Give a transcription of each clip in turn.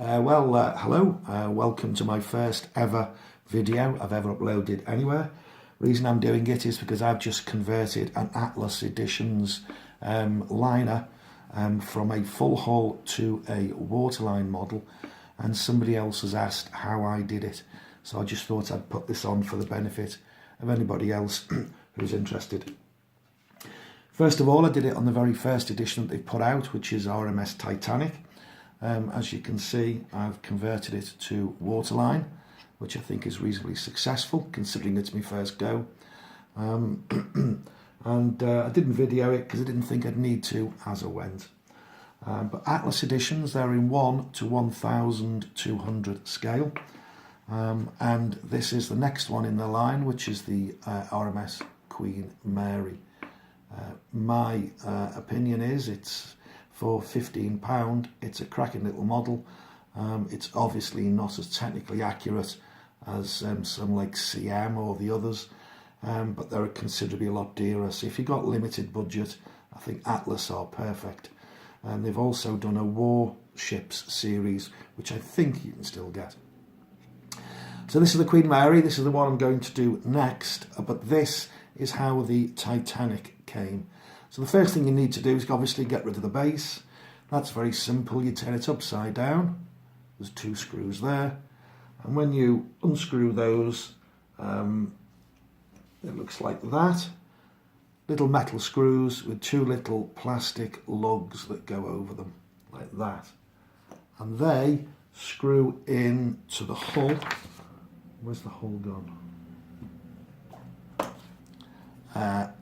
Hello, welcome to my first ever video I've ever uploaded anywhere. Reason I'm doing it is because I've just converted an Atlas Editions liner from a full hull to a waterline model, and somebody else has asked how I did it, so I just thought I'd put this on for the benefit of anybody else who's interested. First of all, I did it on the very first edition that they've put out, which is RMS Titanic. As you can see, I've converted it to waterline, which I think is reasonably successful considering it's my first go. I didn't video it because I didn't think I'd need to as I went. But Atlas Editions, they're in 1 to 1200 scale. And this is the next one in the line, which is the RMS Queen Mary. My opinion is it's for £15, it's a cracking little model. It's obviously not as technically accurate as some like CM or the others, but they're considerably a lot dearer. So if you've got limited budget, I think Atlas are perfect. And they've also done a warships series, which I think you can still get. So this is the Queen Mary, this is the one I'm going to do next, but this is how the Titanic came. So the first thing you need to do is obviously get rid of the base. That's very simple. You turn it upside down. There's 2 screws there. And when you unscrew those, it looks like that. Little metal screws with 2 little plastic lugs that go over them, like that. And they screw in to the hull. Where's the hull gone?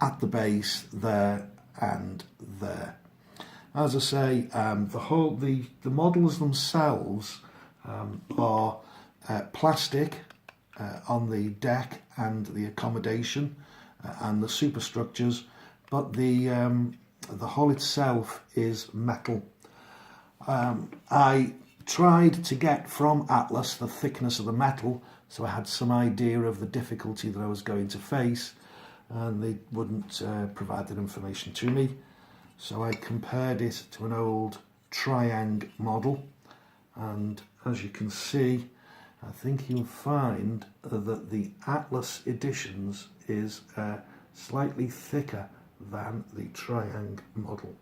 At the base there and there. As I say, the models themselves are plastic on the deck and the accommodation and the superstructures, but the hull itself is metal. I tried to get from Atlas the thickness of the metal, so I had some idea of the difficulty that I was going to face, and they wouldn't provide that information to me. So I compared it to an old triangle model, and as you can see, I think you'll find that the Atlas Editions is slightly thicker than the triangle model.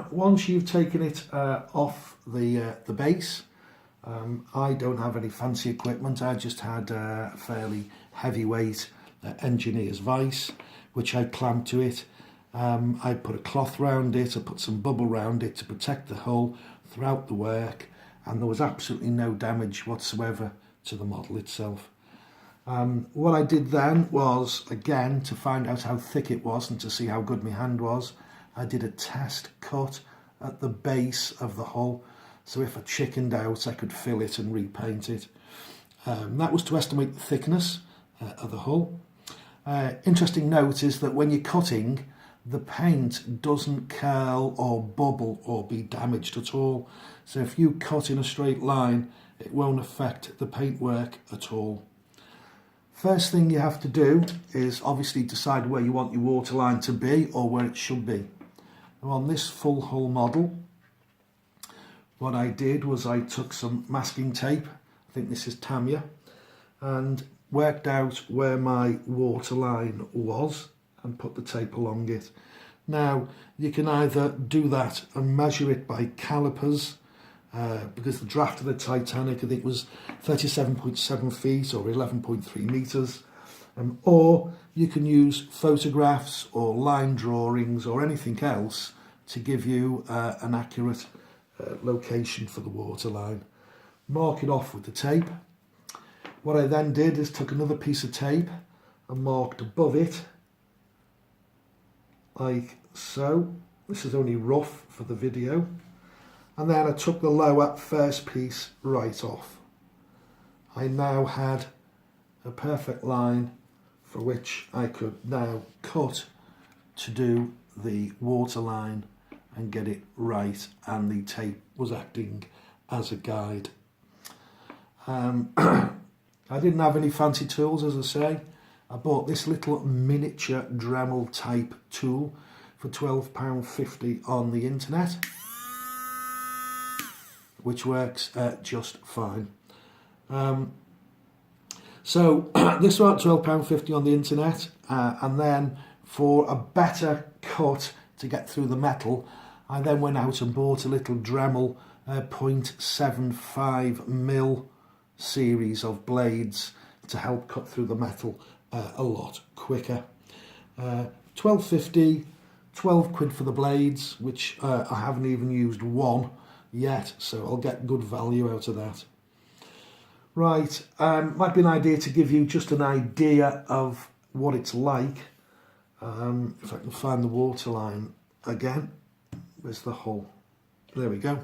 Once you've taken it off the base, I don't have any fancy equipment. I just had a fairly heavyweight engineer's vice, which I clamped to it. I put a cloth round it, I put some bubble round it to protect the hull throughout the work, and there was absolutely no damage whatsoever to the model itself. What I did then was, again, to find out how thick it was and to see how good my hand was, I did a test cut at the base of the hull, so if I chickened out I could fill it and repaint it. That was to estimate the thickness of the hull. Interesting note is that when you're cutting, the paint doesn't curl or bubble or be damaged at all. So if you cut in a straight line, it won't affect the paintwork at all. First thing you have to do is obviously decide where you want your waterline to be or where it should be. Now on this full hull model, what I did was I took some masking tape, I think this is Tamiya, and worked out where my waterline was and put the tape along it. Now you can either do that and measure it by calipers, because the draft of the Titanic I think was 37.7 feet or 11.3 meters, or you can use photographs or line drawings or anything else to give you an accurate location for the waterline. Mark it off with the tape. What I then did is took another piece of tape and marked above it like so. This is only rough for the video. And then I took the lower first piece right off. I now had a perfect line for which I could now cut to do the waterline and get it right, and the tape was acting as a guide. I didn't have any fancy tools, as I say. I bought this little miniature Dremel type tool for £12.50 on the internet. which works just fine. So this was £12.50 on the internet, and then for a better cut to get through the metal, I then went out and bought a little Dremel 0.75mm series of blades to help cut through the metal a lot quicker. £12.50, 12 quid for the blades, which I haven't even used one yet, so I'll get good value out of that. Right, might be an idea to give you just an idea of what it's like. If I can find the waterline again. Where's the hole? There we go.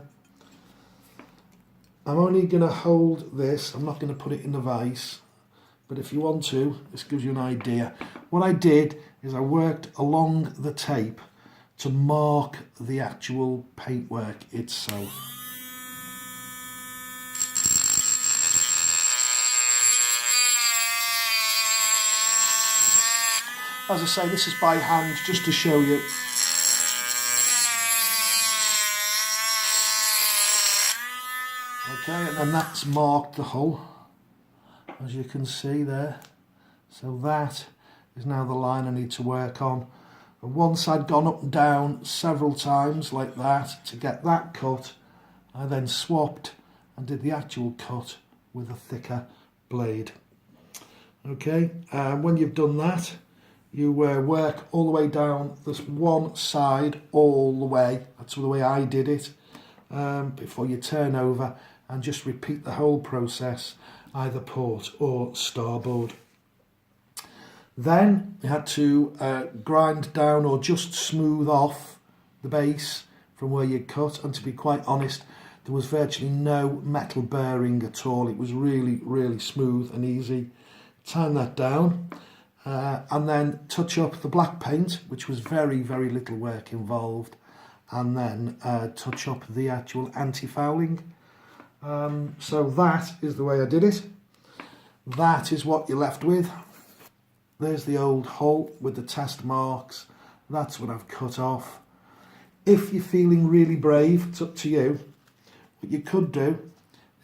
I'm only going to hold this. I'm not going to put it in the vise. But if you want to, this gives you an idea. What I did is I worked along the tape to mark the actual paintwork itself. As I say, this is by hand, just to show you. Okay, and then that's marked the hull, as you can see there. So that is now the line I need to work on. And once I'd gone up and down several times like that to get that cut, I then swapped and did the actual cut with a thicker blade. Okay, and when you've done that, you work all the way down this one side all the way. That's the way I did it, before you turn over, and just repeat the whole process, either port or starboard. Then you had to grind down or just smooth off the base from where you cut, and to be quite honest, there was virtually no metal bearing at all. It was really, really smooth and easy. Turn that down. And then touch up the black paint, which was very, very little work involved, and then touch up the actual anti-fouling. So that is the way I did it. That is what you're left with. There's the old hull with the test marks. That's what I've cut off. If you're feeling really brave, it's up to you. What you could do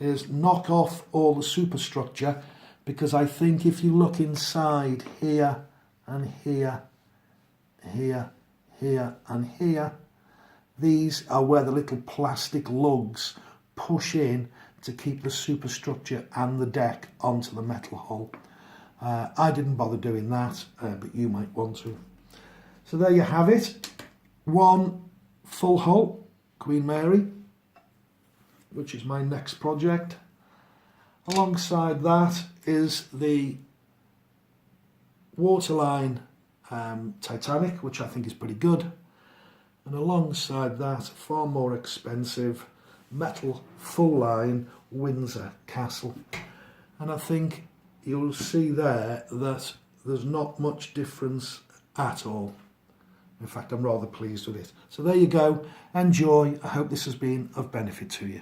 is knock off all the superstructure, because I think if you look inside here and here, here, here and here, these are where the little plastic lugs push in to keep the superstructure and the deck onto the metal hull. I didn't bother doing that, but you might want to. So there you have it. One full hull, Queen Mary, which is my next project. Alongside that is the waterline Titanic, which I think is pretty good. And alongside that, far more expensive metal full line Windsor Castle. And I think you'll see there that there's not much difference at all. In fact, I'm rather pleased with it. So there you go. Enjoy. I hope this has been of benefit to you.